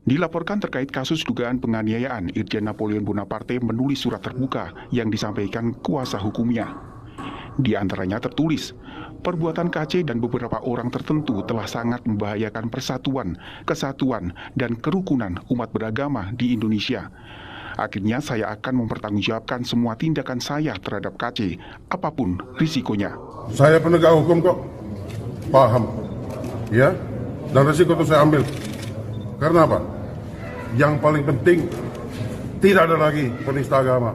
Dilaporkan terkait kasus dugaan penganiayaan, Irjen Napoleon Bonaparte menulis surat terbuka yang disampaikan kuasa hukumnya. Di antaranya tertulis, perbuatan KC dan beberapa orang tertentu telah sangat membahayakan persatuan, kesatuan, dan kerukunan umat beragama di Indonesia. Akhirnya saya akan mempertanggungjawabkan semua tindakan saya terhadap KC, apapun risikonya. Saya penegak hukum kok, paham, ya, dan risiko itu saya ambil. Karena apa? Yang paling penting, tidak ada lagi penista agama.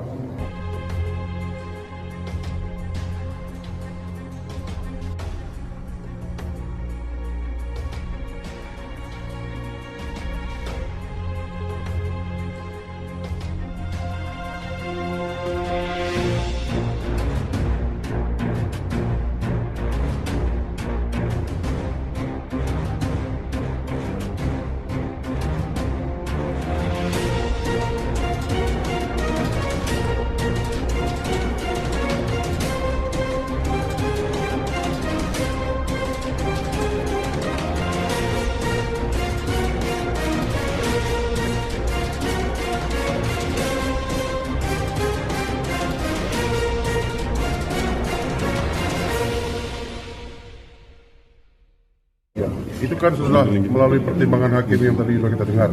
Ya, itu kan sudah melalui pertimbangan hakim yang tadi sudah kita dengar.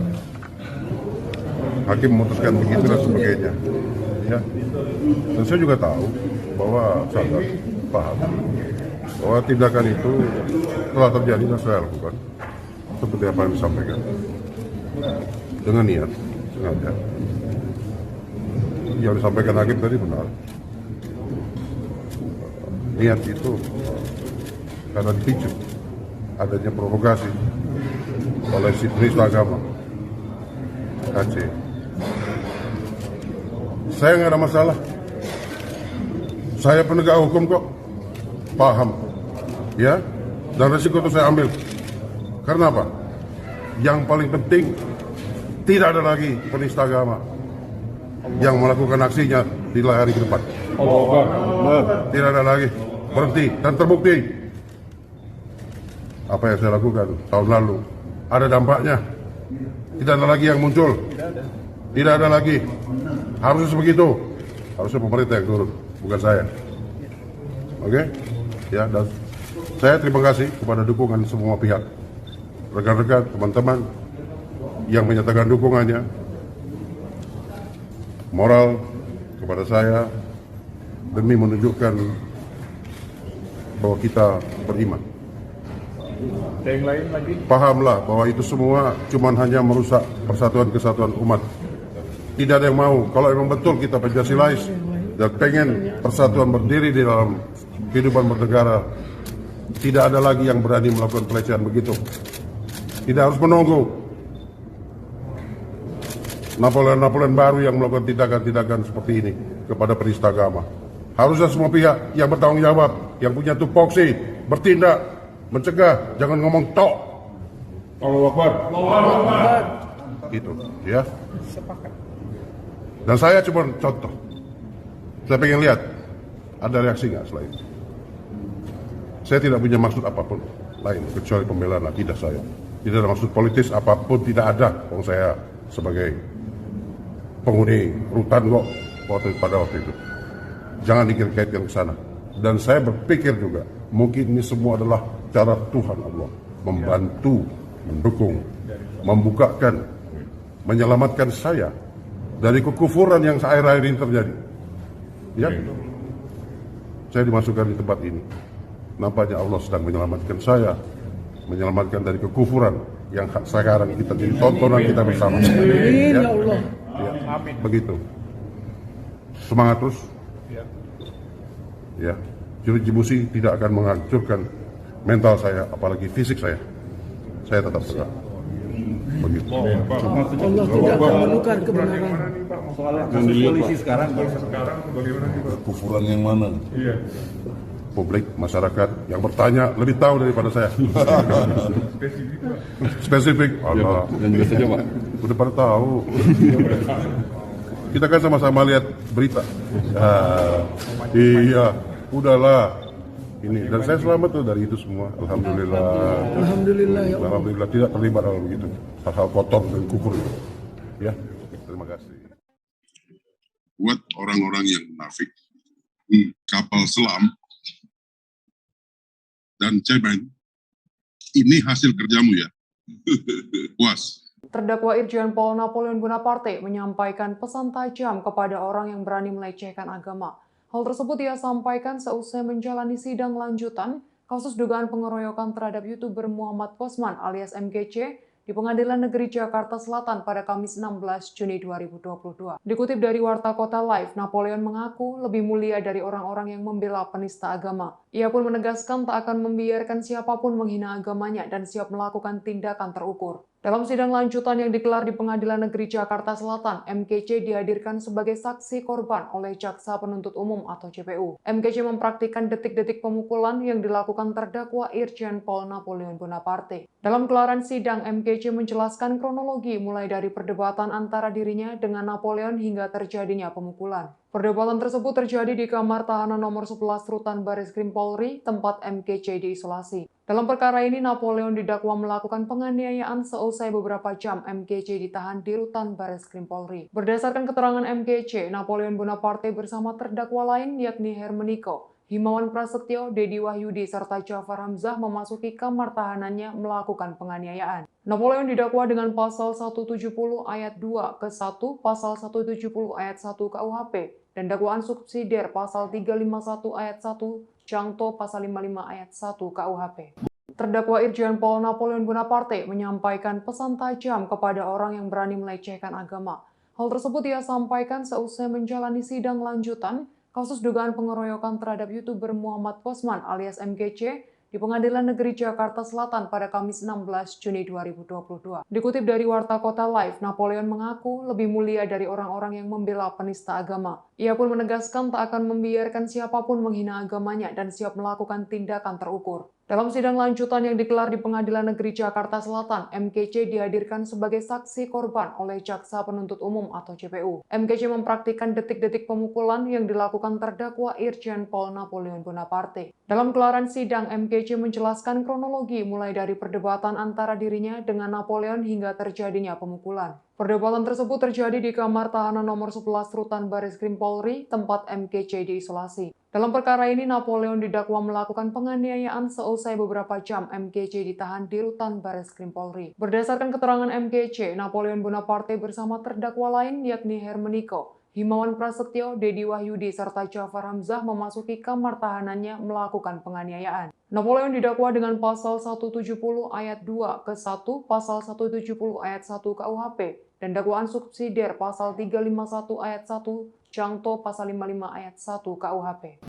Hakim memutuskan begitu dan sebagainya. Ya. Dan saya juga tahu bahwa sadar, paham bahwa tindakan itu telah terjadi dan saya lakukan seperti apa yang disampaikan dengan niat sengaja. Yang disampaikan hakim tadi benar. Niat itu karena dipicu adanya provokasi oleh si penista agama KC. Saya nggak ada masalah. Saya penegak hukum kok, paham, ya, dan risiko itu saya ambil. Karena apa? Yang paling penting, tidak ada lagi penista agama yang melakukan aksinya di hari ke depan. Tidak ada lagi, berhenti dan terbukti. Apa yang saya lakukan tahun lalu ada dampaknya. Tidak ada lagi yang muncul. Tidak ada lagi. Harusnya begitu. Harusnya pemerintah yang turun, bukan saya. Oke? Ya, dan saya terima kasih kepada dukungan semua pihak, rekan-rekan, teman-teman yang menyatakan dukungannya, moral kepada saya demi menunjukkan bahwa kita beriman. Yang lain lagi? Pahamlah bahwa itu semua cuma hanya merusak persatuan kesatuan umat. Tidak ada yang mau. Kalau memang betul kita Pancasilais dan pengen persatuan berdiri di dalam kehidupan bernegara, tidak ada lagi yang berani melakukan pelecehan begitu. Tidak harus menunggu Napoleon baru yang melakukan tindakan-tindakan seperti ini kepada penista agama. Harusnya semua pihak yang bertanggung jawab, yang punya tupoksi, bertindak, mencegah, jangan ngomong tok. Allahu Akbar. Allahu Akbar. Itu, ya. Dan saya cuma contoh. Saya pengen lihat ada reaksi nggak setelah itu. Saya tidak punya maksud apapun lain kecuali pembelaan akidah saya. Tidak ada maksud politis apapun, tidak ada. Kalau saya sebagai penghuni rutan kok pada waktu itu. Jangan dikaitkan ke sana. Dan saya berpikir juga, mungkin ini semua adalah cara Tuhan Allah membantu, mendukung, membukakan, menyelamatkan saya dari kekufuran yang akhir-akhir ini terjadi. Ya, saya dimasukkan di tempat ini. Nampaknya Allah sedang menyelamatkan saya, menyelamatkan dari kekufuran yang sekarang kita jadi tontonan kita bersama. Ya, ya, begitu. Semangat terus. Ya, jeruji besi tidak akan menghancurkan mental saya, apalagi fisik saya. Saya tetap tegak. Begitu. Allah tidak akan menukar kebenaran. Soal kasus polisi sekarang bagaimana Pak? Kufuran yang mana? Iya. Publik, masyarakat yang bertanya lebih tahu daripada saya. Spesifik. Allah. Dan biasa aja Pak. Udah pada tahu. Kita kan sama-sama lihat berita. Iya, udahlah. ini. Dan saya selamat tuh dari itu semua. Alhamdulillah. Alhamdulillah ya Allah. Alhamdulillah tidak terlibat dalam begitu. Hal-hal kotor dan kufur. Ya, terima kasih. Buat orang-orang yang munafik, kapal selam dan cemen, ini hasil kerjamu ya. Puas. Terdakwa Irjen Pol Napoleon Bonaparte menyampaikan pesan tajam kepada orang yang berani melecehkan agama. Hal tersebut ia sampaikan seusai menjalani sidang lanjutan kasus dugaan pengeroyokan terhadap YouTuber Muhammad Kosman alias MGC di Pengadilan Negeri Jakarta Selatan pada Kamis 16 Juni 2022. Dikutip dari Warta Kota Live, Napoleon mengaku lebih mulia dari orang-orang yang membela penista agama. Ia pun menegaskan tak akan membiarkan siapapun menghina agamanya dan siap melakukan tindakan terukur. Dalam sidang lanjutan yang digelar di Pengadilan Negeri Jakarta Selatan, MGC dihadirkan sebagai saksi korban oleh Jaksa Penuntut Umum atau JPU. MGC mempraktikkan detik-detik pemukulan yang dilakukan terdakwa Irjen Pol Napoleon Bonaparte. Dalam gelaran sidang, MGC menjelaskan kronologi mulai dari perdebatan antara dirinya dengan Napoleon hingga terjadinya pemukulan. Perdebatan tersebut terjadi di kamar tahanan nomor 11 Rutan Bareskrim Polri, tempat MGC diisolasi. Dalam perkara ini, Napoleon didakwa melakukan penganiayaan seusai beberapa jam MGC ditahan di Rutan Bareskrim Polri. Berdasarkan keterangan MGC, Napoleon Bonaparte bersama terdakwa lain yakni Hermeniko, Himawan Prasetyo, Dedi Wahyudi, serta Jafar Hamzah memasuki kamar tahanannya melakukan penganiayaan. Napoleon didakwa dengan pasal 170 ayat 2 ke 1, pasal 170 ayat 1 KUHP, dan dakwaan subsidiar pasal 351 ayat 1, Cangto pasal 55 ayat 1 KUHP. Terdakwa Irjen Pol Napoleon Bonaparte menyampaikan pesan tajam kepada orang yang berani melecehkan agama. Hal tersebut ia sampaikan seusai menjalani sidang lanjutan kasus dugaan pengeroyokan terhadap YouTuber Muhammad Kosman alias MGC di Pengadilan Negeri Jakarta Selatan pada Kamis 16 Juni 2022. Dikutip dari Warta Kota Live, Napoleon mengaku lebih mulia dari orang-orang yang membela penista agama. Ia pun menegaskan tak akan membiarkan siapapun menghina agamanya dan siap melakukan tindakan terukur. Dalam sidang lanjutan yang digelar di Pengadilan Negeri Jakarta Selatan, MGC dihadirkan sebagai saksi korban oleh Jaksa Penuntut Umum atau JPU. MGC mempraktikkan detik-detik pemukulan yang dilakukan terdakwa Irjen Pol Napoleon Bonaparte. Dalam gelaran sidang, MGC menjelaskan kronologi mulai dari perdebatan antara dirinya dengan Napoleon hingga terjadinya pemukulan. Perdebatan tersebut terjadi di kamar tahanan nomor 11 Rutan Bareskrim Polri, tempat MGC diisolasi. Dalam perkara ini, Napoleon didakwa melakukan penganiayaan seusai beberapa jam MGC ditahan di Rutan Bareskrim Polri. Berdasarkan keterangan MGC, Napoleon Bonaparte bersama terdakwa lain yakni Hermeniko, Himawan Prasetyo, Dedi Wahyudi, serta Jafar Hamzah memasuki kamar tahanannya melakukan penganiayaan. Napoleon didakwa dengan pasal 170 ayat 2 ke 1, pasal 170 ayat 1 KUHP, dan dakwaan subsidiar pasal 351 ayat 1, Cangto pasal 55 ayat 1 KUHP.